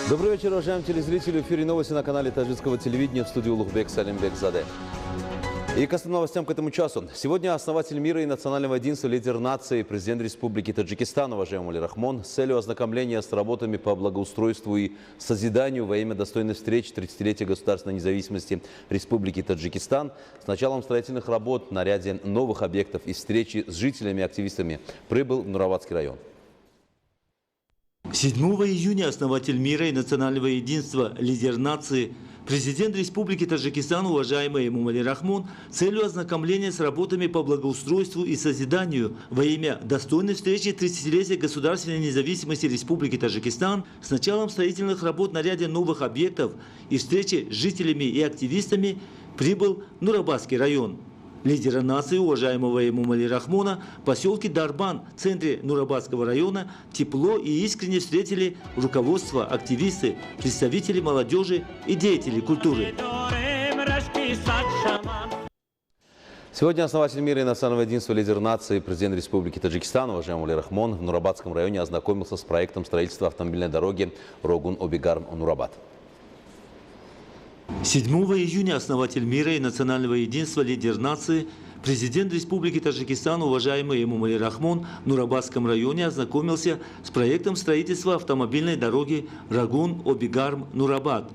Добрый вечер, уважаемые телезрители. В эфире новости на канале таджикского телевидения, в студии Улугбек Салимбекзаде. И к основным новостям к этому часу. Сегодня основатель мира и национального единства, лидер нации, президент Республики Таджикистан, уважаемый Эмомали Рахмон, с целью ознакомления с работами по благоустройству и созиданию во имя достойной встречи 30-летия государственной независимости Республики Таджикистан с началом строительных работ на ряде новых объектов и встречи с жителями и активистами прибыл в Нурабадский район. 7 июня основатель мира и национального единства, лидер нации, президент Республики Таджикистан, уважаемый Эмомали Рахмон, с целью ознакомления с работами по благоустройству и созиданию во имя достойной встречи 30-летия государственной независимости Республики Таджикистан с началом строительных работ на ряде новых объектов и встречи с жителями и активистами прибыл в Нурабадский район. Лидера нации, уважаемого Эмомали Рахмона, в поселке Дарбан, в центре Нурабадского района, тепло и искренне встретили руководство, активисты, представители молодежи и деятели культуры. Сегодня основатель мира и национального единства, лидер нации, президент Республики Таджикистан, уважаемый Эмомали Рахмон, в Нурабадском районе ознакомился с проектом строительства автомобильной дороги Рогун-Обигарм-Нурабад. 7 июня основатель мира и национального единства, лидер нации, президент Республики Таджикистан, уважаемый Эмомали Рахмон, в Нурабадском районе ознакомился с проектом строительства автомобильной дороги Рогун-Обигарм-Нурабад.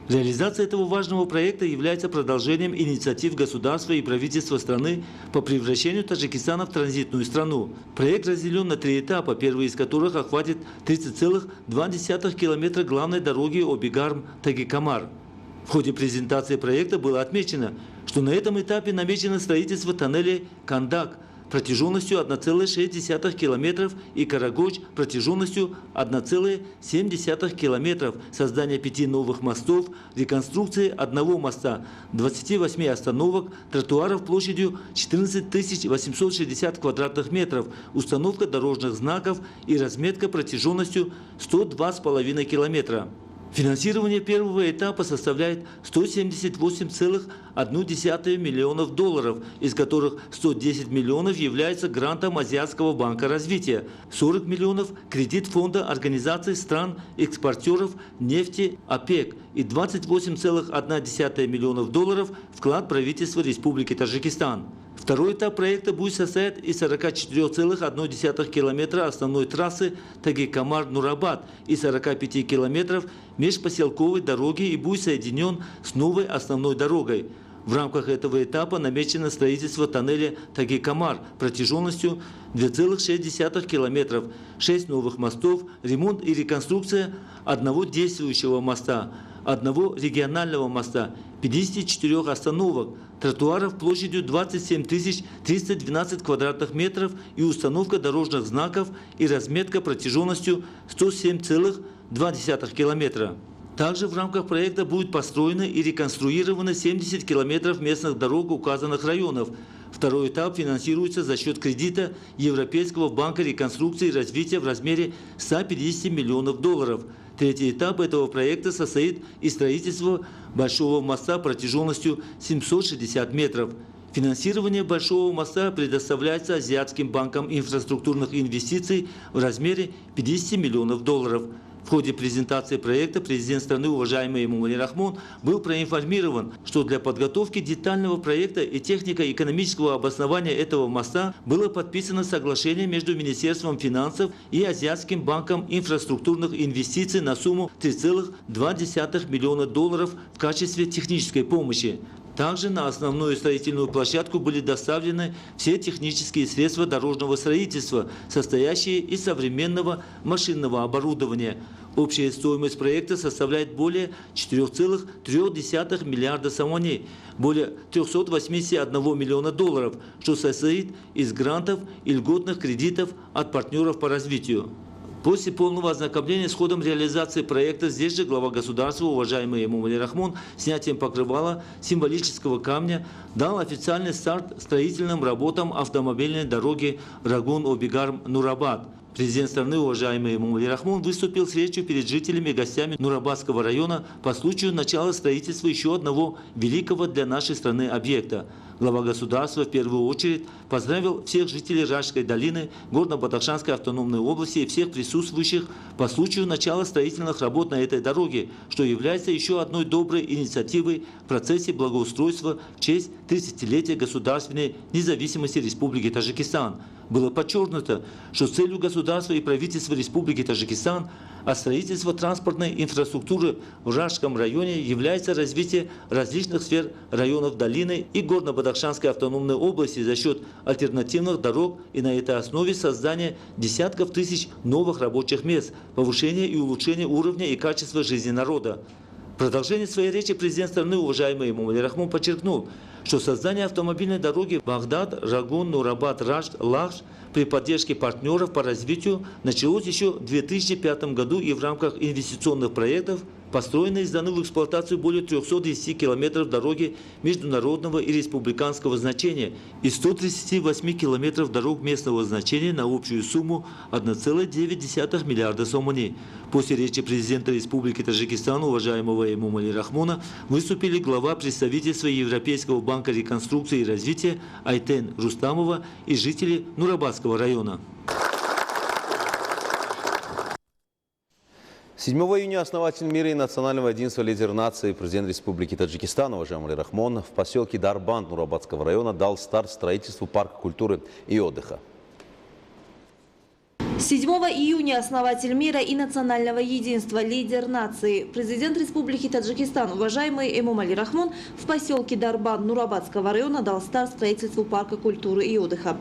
Реализация этого важного проекта является продолжением инициатив государства и правительства страны по превращению Таджикистана в транзитную страну. Проект разделен на 3 этапа, первый из которых охватит 30,2 километра главной дороги Обигарм-Тагикамар. В ходе презентации проекта было отмечено, что на этом этапе намечено строительство тоннеля Кандак протяженностью 1,6 километров и Карагоч протяженностью 1,7 километров, создание 5 новых мостов, реконструкции одного моста, 28 остановок, тротуаров площадью 14 860 квадратных метров, установка дорожных знаков и разметка протяженностью 102,5 километра. Финансирование первого этапа составляет 178,1 миллионов долларов, из которых 110 миллионов является грантом Азиатского банка развития, 40 миллионов – кредит фонда Организации стран-экспортеров нефти ОПЕК и 28,1 миллионов долларов – вклад правительства Республики Таджикистан. Второй этап проекта будет состоять из 44,1 километра основной трассы Тагикамар-Нурабад и 45 километров межпоселковой дороги и будет соединен с новой основной дорогой. В рамках этого этапа намечено строительство тоннеля Тагикамар протяженностью 2,6 километров, 6 новых мостов, ремонт и реконструкция одного действующего моста, одного регионального моста, 54 остановок, тротуаров площадью 27 312 квадратных метров и установка дорожных знаков и разметка протяженностью 107,2 километра. Также в рамках проекта будет построено и реконструировано 70 километров местных дорог указанных районов. Второй этап финансируется за счет кредита Европейского банка реконструкции и развития в размере 150 миллионов долларов. Третий этап этого проекта состоит из строительства большого моста протяженностью 760 метров. Финансирование большого моста предоставляется Азиатским банком инфраструктурных инвестиций в размере 50 миллионов долларов. В ходе презентации проекта президент страны, уважаемый Эмомали Рахмон, был проинформирован, что для подготовки детального проекта и технико-экономического обоснования этого моста было подписано соглашение между Министерством финансов и Азиатским банком инфраструктурных инвестиций на сумму 3,2 миллиона долларов в качестве технической помощи. Также на основную строительную площадку были доставлены все технические средства дорожного строительства, состоящие из современного машинного оборудования. Общая стоимость проекта составляет более 4,3 миллиарда сомоней, более 381 миллиона долларов, что состоит из грантов и льготных кредитов от партнеров по развитию. После полного ознакомления с ходом реализации проекта здесь же глава государства, уважаемый Эмомали Рахмон, снятием покрывала символического камня дал официальный старт строительным работам автомобильной дороги Рогун-Обигарм-Нурабад. Президент страны, уважаемый Эмомали Рахмон, выступил с речью перед жителями и гостями Нурабадского района по случаю начала строительства еще одного великого для нашей страны объекта. Глава государства в первую очередь поздравил всех жителей Рашской долины, Горно-Бадахшанской автономной области и всех присутствующих по случаю начала строительных работ на этой дороге, что является еще одной доброй инициативой в процессе благоустройства в честь 30-летия государственной независимости Республики Таджикистан. Было подчеркнуто, что целью государства и правительства Республики Таджикистан от строительства транспортной инфраструктуры в Рашском районе является развитие различных сфер районов долины и Горно-Бадахшанской автономной области за счет альтернативных дорог и на этой основе создания десятков тысяч новых рабочих мест, повышение и улучшение уровня и качества жизни народа. В продолжении своей речи президент страны, уважаемый Эмомали Рахмон, подчеркнул, что создание автомобильной дороги Багдад, Рагун, Нурабад, Рашт, Лахш при поддержке партнеров по развитию началось еще в 2005 году и в рамках инвестиционных проектов построено и сданы в эксплуатацию более 310 километров дороги международного и республиканского значения и 138 километров дорог местного значения на общую сумму 1,9 миллиарда сомони. После речи президента Республики Таджикистан, уважаемого Эмомали Рахмона, выступили глава представительства Европейского банка реконструкции и развития Айтен Рустамова и жители Нурабадского района. 7 июня основатель мира и национального единства, лидер нации, президент Республики Таджикистан, уважаемый Рахмон, в поселке Дарбанд Нурабадского района дал старт строительству парка культуры и отдыха. 7 июня основатель мира и национального единства, лидер нации, президент Республики Таджикистан, уважаемый Эмомали Рахмон, в поселке Дарбанд Нурабадского района дал старт строительству парка культуры и отдыха.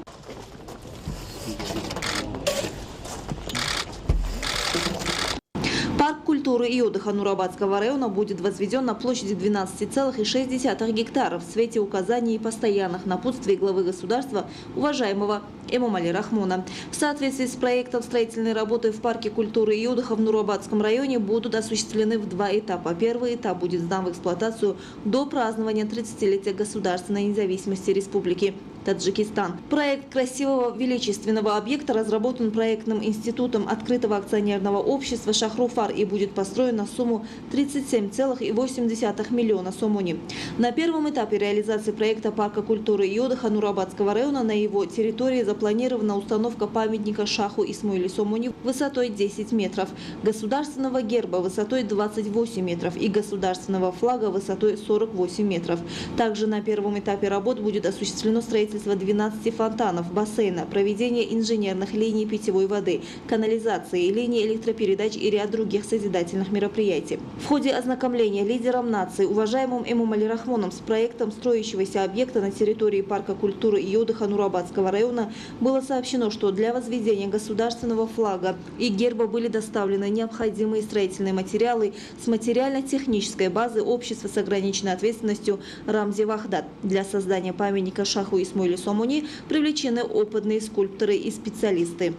Парк культуры и отдыха Нурабадского района будет возведен на площади 12,6 гектаров в свете указаний и постоянных напутствий главы государства, уважаемого Эмомали Рахмона. В соответствии с проектом строительные работы в парке культуры и отдыха в Нурабадском районе будут осуществлены в 2 этапа. Первый этап будет сдан в эксплуатацию до празднования 30-летия государственной независимости Республики Таджикистан. Проект красивого величественного объекта разработан проектным институтом открытого акционерного общества «Шахруфар» и будет построен на сумму 37,8 миллиона сомони. На первом этапе реализации проекта парка культуры и отдыха Нурабадского района на его территории запланирована установка памятника Шаху Исмоили Сомони высотой 10 метров, государственного герба высотой 28 метров и государственного флага высотой 48 метров. Также на первом этапе работ будет осуществлено строительство 12 фонтанов, бассейна, проведение инженерных линий питьевой воды, канализации, линий электропередач и ряд других созидательных мероприятий. В ходе ознакомления лидером нации, уважаемым Эмомали Рахмоном, с проектом строящегося объекта на территории парка культуры и отдыха Нурабадского района было сообщено, что для возведения государственного флага и герба были доставлены необходимые строительные материалы с материально-технической базы общества с ограниченной ответственностью Рамзи Вахдат. Для создания памятника Шаху Исмоили Сомони привлечены опытные скульпторы и специалисты.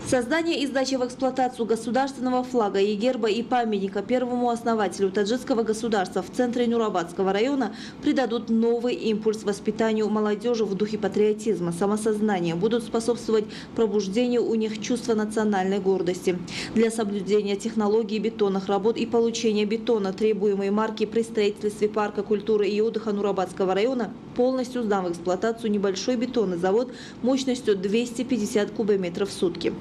Создание и сдача в эксплуатацию государственного флага и герба и памятника первому основателю таджикского государства в центре Нурабадского района придадут новый импульс воспитанию молодежи в духе патриотизма, самосознания, будут способствовать пробуждению у них чувства национальной гордости. Для соблюдения технологии бетонных работ и получения бетона требуемой марки при строительстве парка культуры и отдыха Нурабадского района полностью сдан в эксплуатацию небольшой бетонный завод мощностью 250 кубометров в сутки.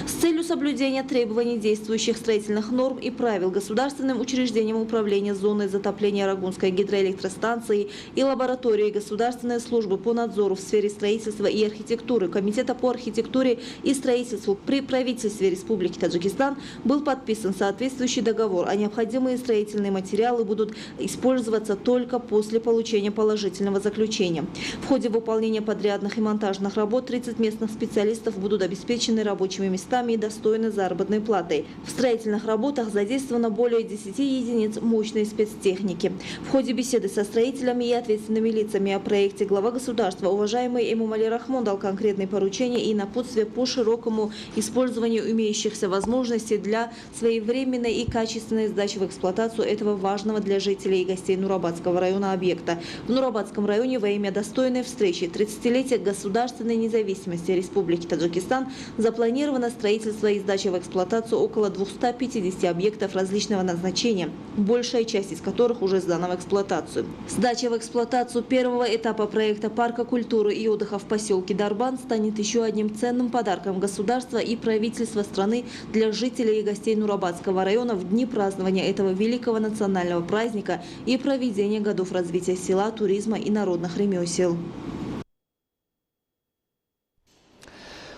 С целью соблюдения требований действующих строительных норм и правил государственным учреждением управления зоной затопления Рагунской гидроэлектростанции и лабораторией Государственной службы по надзору в сфере строительства и архитектуры Комитета по архитектуре и строительству при правительстве Республики Таджикистан был подписан соответствующий договор, а необходимые строительные материалы будут использоваться только после получения положительного заключения. В ходе выполнения подрядных и монтажных работ 30 местных специалистов будут обеспечены рабочими местами и достойной заработной платой. В строительных работах задействовано более 10 единиц мощной спецтехники. В ходе беседы со строителями и ответственными лицами о проекте глава государства, уважаемый Эмомали Рахмон, дал конкретные поручения и напутствия по широкому использованию имеющихся возможностей для своевременной и качественной сдачи в эксплуатацию этого важного для жителей и гостей Нурабадского района объекта. В Нурабадском районе во имя достойной встречи 30-летия государственной независимости Республики Таджикистан запланировано Запланировано строительство и сдача в эксплуатацию около 250 объектов различного назначения, большая часть из которых уже сдана в эксплуатацию. Сдача в эксплуатацию первого этапа проекта парка культуры и отдыха в поселке Дарбан станет еще одним ценным подарком государства и правительства страны для жителей и гостей Нурабадского района в дни празднования этого великого национального праздника и проведения годов развития села, туризма и народных ремесел.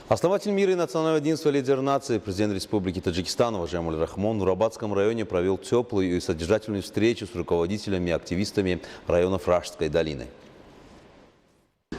Основатель мира и национального единства, лидер нации, президент Республики Таджикистан Уважаемый Рахмон в Нурабадском районе провел теплую и содержательную встречу с руководителями и активистами районов Раштской долины.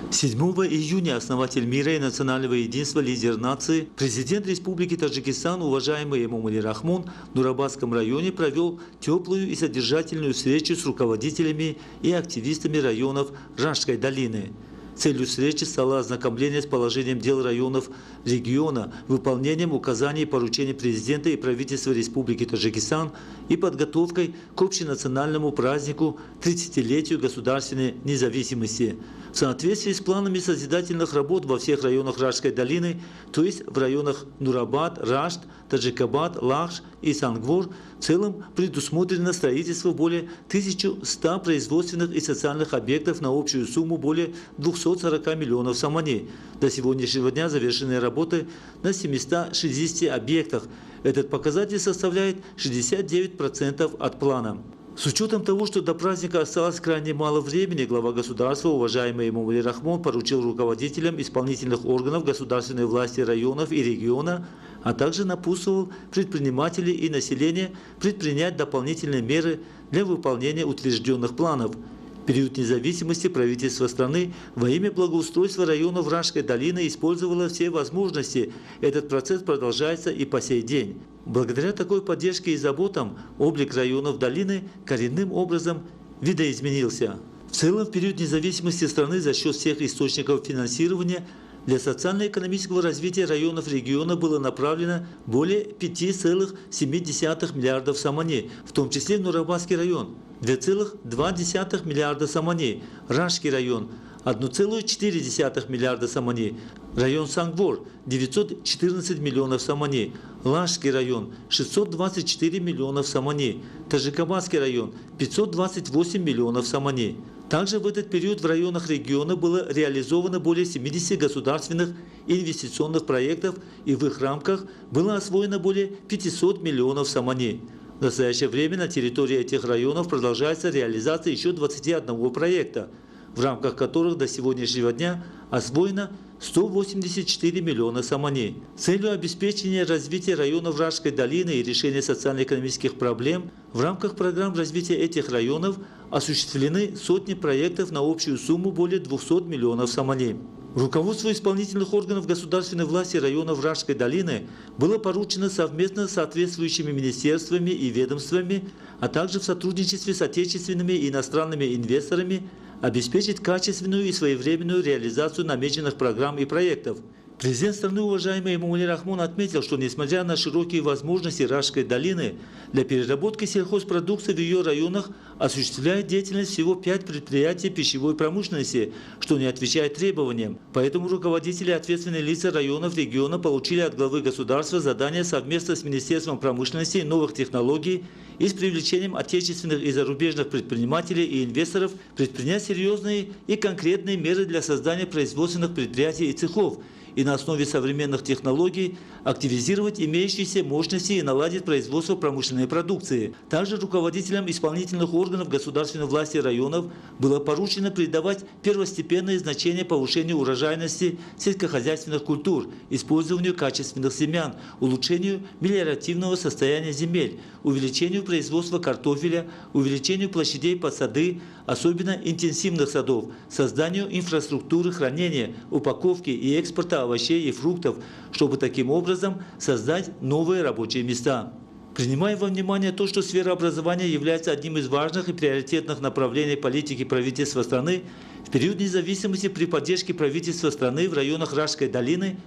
7 июня основатель мира и национального единства, лидер нации, президент Республики Таджикистан уважаемый Эмомали Рахмон в Нурабадском районе провел теплую и содержательную встречу с руководителями и активистами районов Раштской долины. Целью встречи стало ознакомление с положением дел районов региона, выполнением указаний и поручений президента и правительства Республики Таджикистан и подготовкой к общенациональному празднику 30-летию государственной независимости. В соответствии с планами созидательных работ во всех районах Раштской долины, то есть в районах Нурабад, Рашт, Таджикабад, Лахш и Сангвор, в целом предусмотрено строительство более 1100 производственных и социальных объектов на общую сумму более 240 миллионов самани. До сегодняшнего дня завершены работы на 760 объектах. Этот показатель составляет 69% от плана. С учетом того, что до праздника осталось крайне мало времени, глава государства, уважаемый Эмомали Рахмон, поручил руководителям исполнительных органов государственной власти районов и региона, а также напутствовал предпринимателей и население предпринять дополнительные меры для выполнения утвержденных планов. В период независимости правительство страны во имя благоустройства районов Раштской долины использовало все возможности. Этот процесс продолжается и по сей день. Благодаря такой поддержке и заботам облик районов долины коренным образом видоизменился. В целом, в период независимости страны за счет всех источников финансирования для социально-экономического развития районов региона было направлено более 5,7 миллиардов самани, в том числе в Нурабадский район – 2,2 миллиарда самани, Раштский район – 1,4 миллиарда самани, район Сангвор – 914 миллионов самани, Лахшский район – 624 миллионов самани, Таджикабадский район – 528 миллионов самани. Также в этот период в районах региона было реализовано более 70 государственных инвестиционных проектов, и в их рамках было освоено более 500 миллионов самани. В настоящее время на территории этих районов продолжается реализация еще 21 проекта, в рамках которых до сегодняшнего дня освоено 184 миллиона самани. С целью обеспечения развития районов Раштской долины и решения социально-экономических проблем в рамках программ развития этих районов осуществлены сотни проектов на общую сумму более 200 миллионов самани. Руководству исполнительных органов государственной власти районов Раштской долины было поручено совместно с соответствующими министерствами и ведомствами, а также в сотрудничестве с отечественными и иностранными инвесторами обеспечить качественную и своевременную реализацию намеченных программ и проектов. Президент страны, уважаемый Эмомали Рахмон, отметил, что несмотря на широкие возможности Раштской долины для переработки сельхозпродукции в ее районах осуществляет деятельность всего 5 предприятий пищевой промышленности, что не отвечает требованиям. Поэтому руководители и ответственные лица районов региона получили от главы государства задание совместно с Министерством промышленности и новых технологий и с привлечением отечественных и зарубежных предпринимателей и инвесторов предпринять серьезные и конкретные меры для создания производственных предприятий и цехов, и на основе современных технологий активизировать имеющиеся мощности и наладить производство промышленной продукции. Также руководителям исполнительных органов государственной власти районов было поручено придавать первостепенное значение повышению урожайности сельскохозяйственных культур, использованию качественных семян, улучшению мелиоративного состояния земель, увеличению производства картофеля, увеличению площадей под сады, особенно интенсивных садов, созданию инфраструктуры хранения, упаковки и экспорта овощей и фруктов, чтобы таким образом создать новые рабочие места. Принимая во внимание то, что сфера образования является одним из важных и приоритетных направлений политики правительства страны, в период независимости при поддержке правительства страны в районах Раштской долины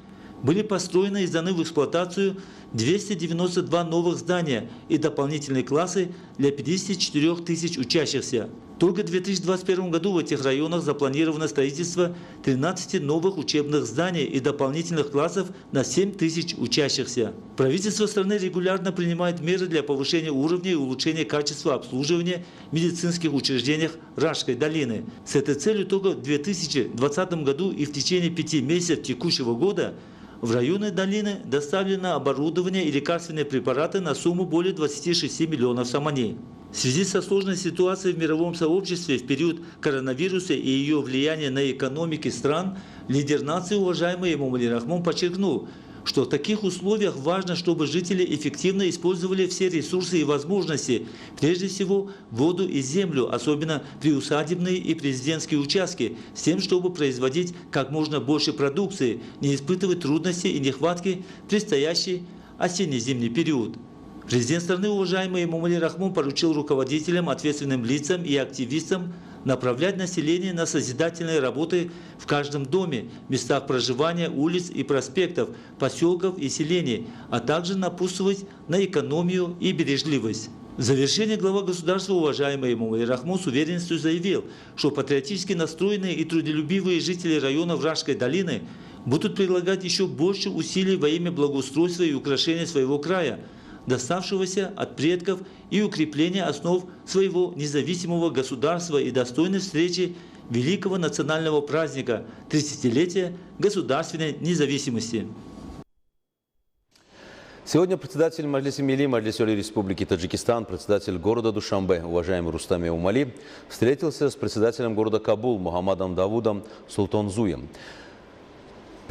были построены и сданы в эксплуатацию 292 новых здания и дополнительные классы для 54 тысяч учащихся. Только в 2021 году в этих районах запланировано строительство 13 новых учебных зданий и дополнительных классов на 7 тысяч учащихся. Правительство страны регулярно принимает меры для повышения уровня и улучшения качества обслуживания в медицинских учреждениях Рашской долины. С этой целью только в 2020 году и в течение 5 месяцев текущего года в районы долины доставлено оборудование и лекарственные препараты на сумму более 26 миллионов саманей. В связи со сложной ситуацией в мировом сообществе в период коронавируса и ее влияния на экономики стран, лидер нации, уважаемый Эмомали Рахмон, подчеркнул, что в таких условиях важно, чтобы жители эффективно использовали все ресурсы и возможности, прежде всего воду и землю, особенно приусадебные и президентские участки, с тем, чтобы производить как можно больше продукции, не испытывать трудностей и нехватки в предстоящий осенне-зимний период. Президент страны, уважаемый Эмомали Рахмон, поручил руководителям, ответственным лицам и активистам направлять население на созидательные работы в каждом доме, местах проживания, улиц и проспектов, поселков и селений, а также напутствовать на экономию и бережливость. В завершение глава государства, уважаемый Эмомали Рахмон, с уверенностью заявил, что патриотически настроенные и трудолюбивые жители районов Рашской долины будут прилагать еще больше усилий во имя благоустройства и украшения своего края, доставшегося от предков, и укрепления основ своего независимого государства и достойной встречи великого национального праздника 30-летия государственной независимости. Сегодня председатель Маджлиса Милли, Маджлиса Республики Таджикистан, председатель города Душанбе, уважаемый Рустам Эмомали, встретился с председателем города Кабул Мухаммадом Давудом Султонзуем.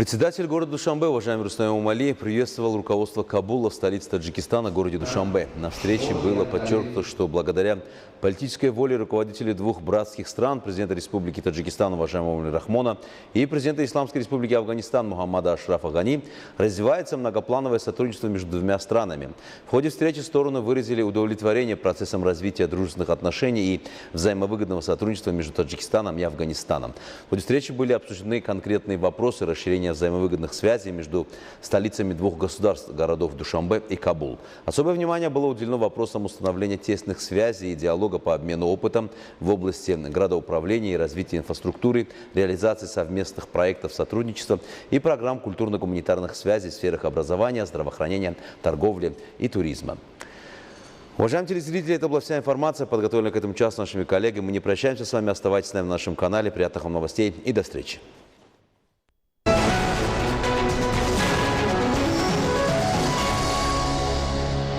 Председатель города Душанбе, уважаемый Рустам Эмомали, приветствовал руководство Кабула в столице Таджикистана, городе Душанбе. На встрече было подчеркнуто, что благодаря политической воле руководителей двух братских стран, президента Республики Таджикистан, уважаемого Эмомали Рахмона, и президента Исламской Республики Афганистан Мухаммада Ашрафа Гани, развивается многоплановое сотрудничество между двумя странами. В ходе встречи стороны выразили удовлетворение процессом развития дружественных отношений и взаимовыгодного сотрудничества между Таджикистаном и Афганистаном. В ходе встречи были обсуждены конкретные вопросы расширения взаимовыгодных связей между столицами двух государств, городов Душанбе и Кабул. Особое внимание было уделено вопросам установления тесных связей и диалога по обмену опытом в области градоуправления и развития инфраструктуры, реализации совместных проектов сотрудничества и программ культурно-гуманитарных связей в сферах образования, здравоохранения, торговли и туризма. Уважаемые телезрители, это была вся информация, подготовленная к этому часу нашими коллегами. Мы не прощаемся с вами, оставайтесь с нами на нашем канале. Приятных вам новостей и до встречи.